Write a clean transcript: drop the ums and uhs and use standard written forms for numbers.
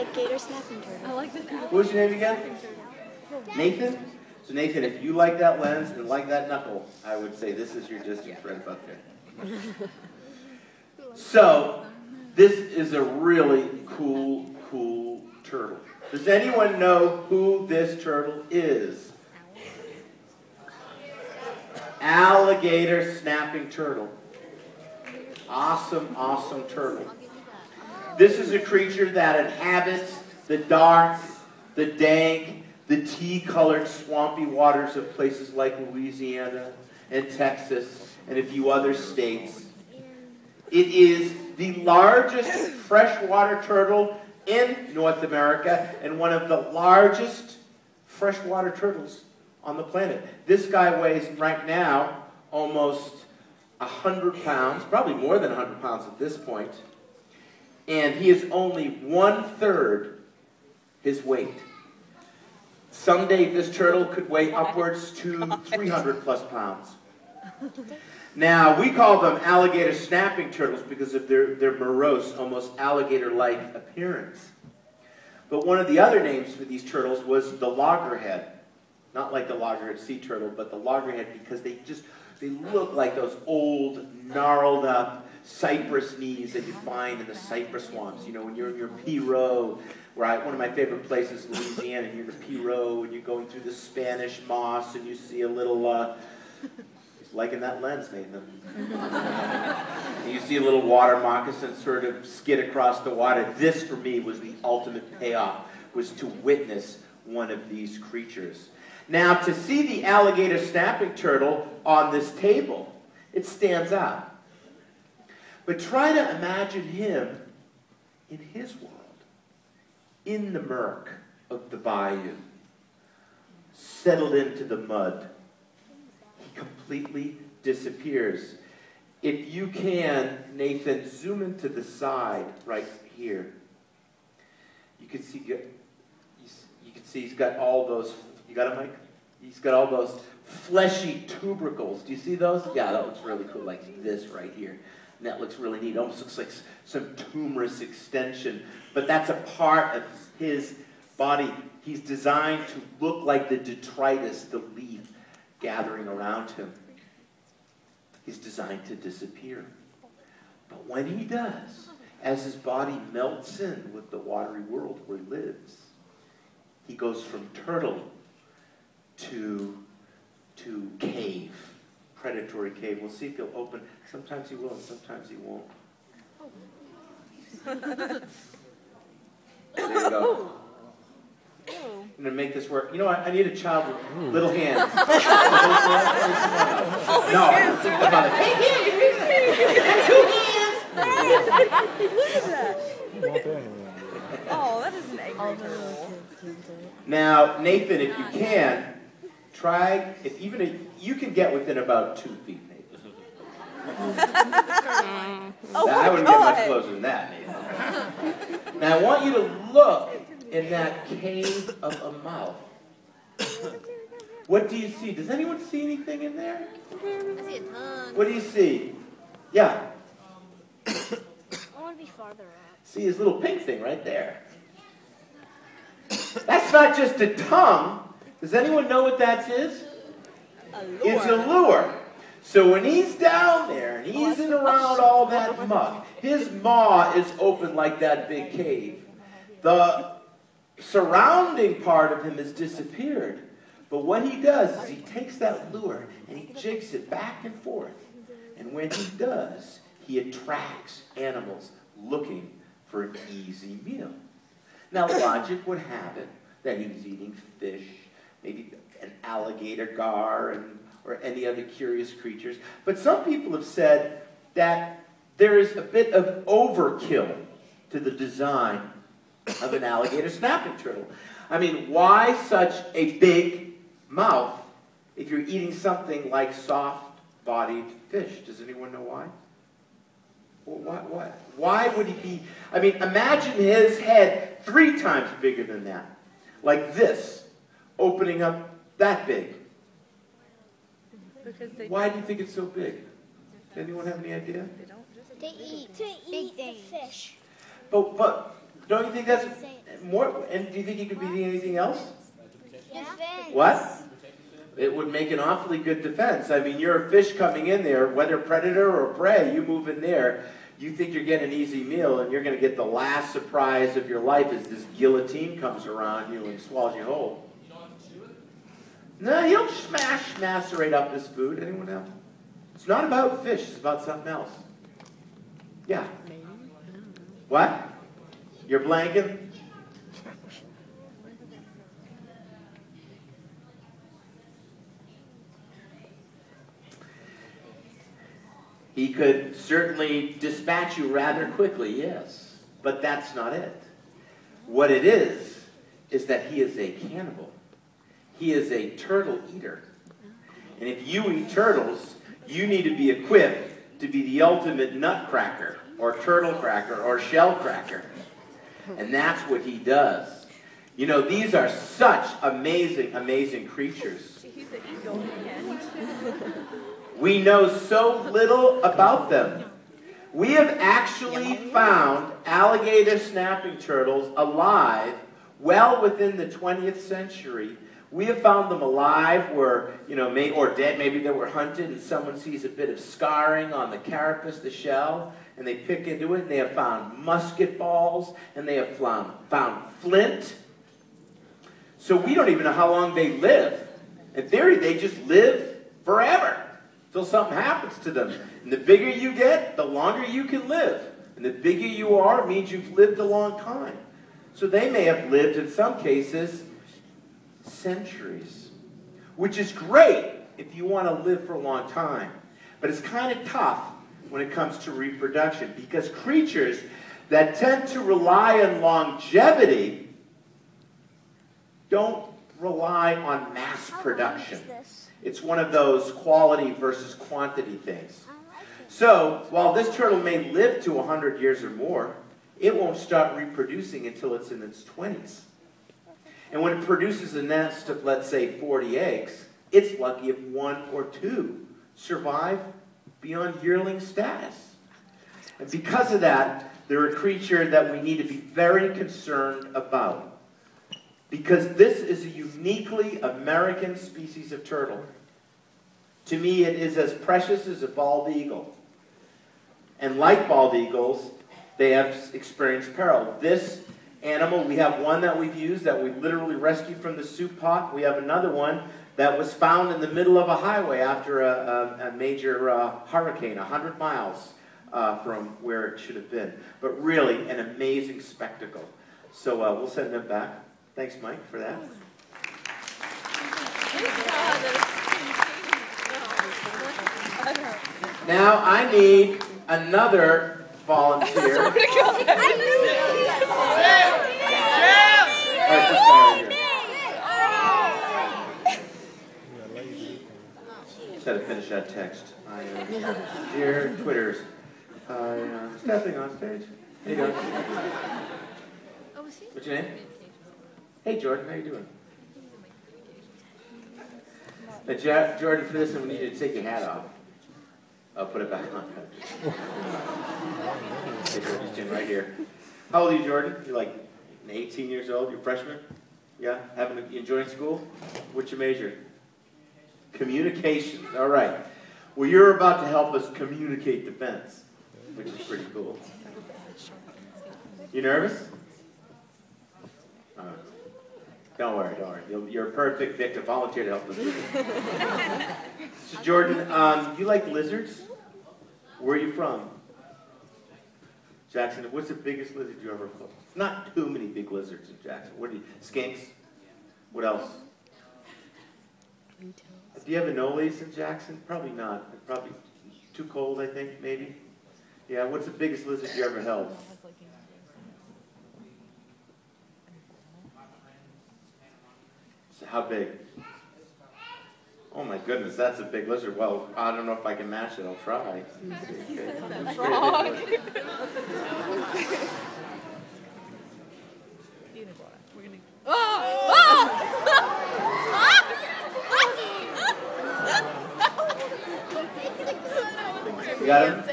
Alligator snapping turtle. I like that. What was your name again? Nathan? So Nathan, if you like that lens and like that knuckle, I would say this is your distant friend up there. So, this is a really cool turtle. Does anyone know who this turtle is? Alligator snapping turtle. Awesome, awesome turtle. This is a creature that inhabits the dark, the dank, the tea-colored swampy waters of places like Louisiana and Texas and a few other states. It is the largest freshwater turtle in North America and one of the largest freshwater turtles on the planet. This guy weighs right now almost 100 pounds, probably more than 100 pounds at this point, and he is only 1/3 his weight. Someday this turtle could weigh upwards to 300 plus pounds. Now, we call them alligator snapping turtles because of their morose, almost alligator-like appearance. But one of the other names for these turtles was the loggerhead. Not like the loggerhead sea turtle, but the loggerhead because they look like those old, gnarled up cypress knees that you find in the cypress swamps. You know, when you're in your Pirot, one of my favorite places, Louisiana, and you're in the Pirot, and you're going through the Spanish moss, and you see a little, it's like in that lens, Nathan. And you see a little water moccasin sort of skid across the water. This, for me, was the ultimate payoff, was to witness one of these creatures. Now, to see the alligator snapping turtle on this table, it stands out. But try to imagine him in his world, in the murk of the bayou, settled into the mud. He completely disappears. If you can, Nathan, zoom into the side right here. You can see he's got all those, you got it, Mike? He's got all those fleshy tubercles. Do you see those? Yeah, that looks really cool, like this right here. And that looks really neat. It almost looks like some tumorous extension. But that's a part of his body. He's designed to look like the detritus, the leaf gathering around him. He's designed to disappear. But when he does, as his body melts in with the watery world where he lives, he goes from turtle to cave. Predatory cave. We'll see if he'll open. Sometimes he will and sometimes he won't. There you go. I'm going to make this work. You know what? I need a child with little hands. No. Hey, here, 2 hands. Look at that. Oh, that is an angry turtle. Now, Nathan, if you can, try, you can get within about 2 feet, Nathan. I wouldn't get much closer than that, Nathan. Now, I want you to look in that cave of a mouth. What do you see? Does anyone see anything in there? I see a ton. What do you see? Yeah. I want to be farther out. See his little pink thing right there. That's not just a tongue. Does anyone know what that is? It's a lure. So when he's down there and he's in around all that muck, his maw is open like that big cave. The surrounding part of him has disappeared. But what he does is he takes that lure and he jigs it back and forth. And when he does, he attracts animals looking for an easy meal. Now, logic would have it that he was eating fish, maybe an alligator gar, or any other curious creatures. But some people have said that there is a bit of overkill to the design of an alligator snapping turtle. I mean, why such a big mouth if you're eating something like soft-bodied fish? Does anyone know why? Well, why would he be... I mean, imagine his head 3 times bigger than that. Like this, opening up that big. Why do you think it's so big? Does anyone have any idea? They eat big fish. But don't you think that's more. And do you think he could be anything else? Defense. What? It would make an awfully good defense. I mean, you're a fish coming in there, whether predator or prey, you move in there, you think you're getting an easy meal, and you're going to get the last surprise of your life as this guillotine comes around you and swallows you whole. No, he'll macerate up this food. Anyone else? It's not about fish. It's about something else. Yeah. What? You're blanking? He could certainly dispatch you rather quickly, yes. But that's not it. What it is that he is a cannibal. He is a turtle eater. And if you eat turtles, you need to be equipped to be the ultimate nutcracker, or turtle cracker, or shell cracker. And that's what he does. You know, these are such amazing, amazing creatures. He's an eagle again. We know so little about them. We have actually found alligator snapping turtles alive well within the 20th century. We have found them alive where, you know, or dead. Maybe they were hunted and someone sees a bit of scarring on the carapace, the shell, and they pick into it. And they have found musket balls, and they have found flint. So we don't even know how long they live. In theory, they just live forever until something happens to them. And the bigger you get, the longer you can live. And the bigger you are, it means you've lived a long time. So they may have lived, in some cases, centuries. Which is great if you want to live for a long time. But it's kind of tough when it comes to reproduction, because creatures that tend to rely on longevity don't rely on mass production. It's one of those quality versus quantity things. So, while this turtle may live to 100 years or more, it won't start reproducing until it's in its 20s. And when it produces a nest of, let's say, 40 eggs, it's lucky if 1 or 2 survive beyond yearling status. And because of that, they're a creature that we need to be very concerned about. Because this is a uniquely American species of turtle. To me, it is as precious as a bald eagle. And like bald eagles, they have experienced peril. This animal, we have one that we've used that we literally rescued from the soup pot. We have another one that was found in the middle of a highway after a major hurricane, 100 miles from where it should have been. But really, an amazing spectacle. So we'll send them back. Thanks, Mike, for that. Now I need another volunteer. All right, this guy right here. Just had to finish that text. Dear Twitters, stepping on stage. How you doing? What's your name? Hey, Jordan, how you doing? Now, Jordan, for this one, we need you to take your hat off. I'll put it back on. Hey, Jordan, just in right here. How old are you, Jordan? You're like 18 years old. You're a freshman? Yeah? You enjoying school? What's your major? Communications. All right. Well, you're about to help us communicate defense, which is pretty cool. You nervous? Don't worry, don't worry. You're a perfect victim. Volunteer to help us. So, Jordan, you like lizards? Where are you from? Jackson. What's the biggest lizard you ever fought? Not too many big lizards in Jackson. What do you? Skinks? What else? Do you have anoles in Jackson? Probably not. Probably too cold, I think, maybe. Yeah, what's the biggest lizard you ever held? How big? Oh my goodness, that's a big lizard. Well, I don't know if I can match it. I'll try. That's wrong. You got him?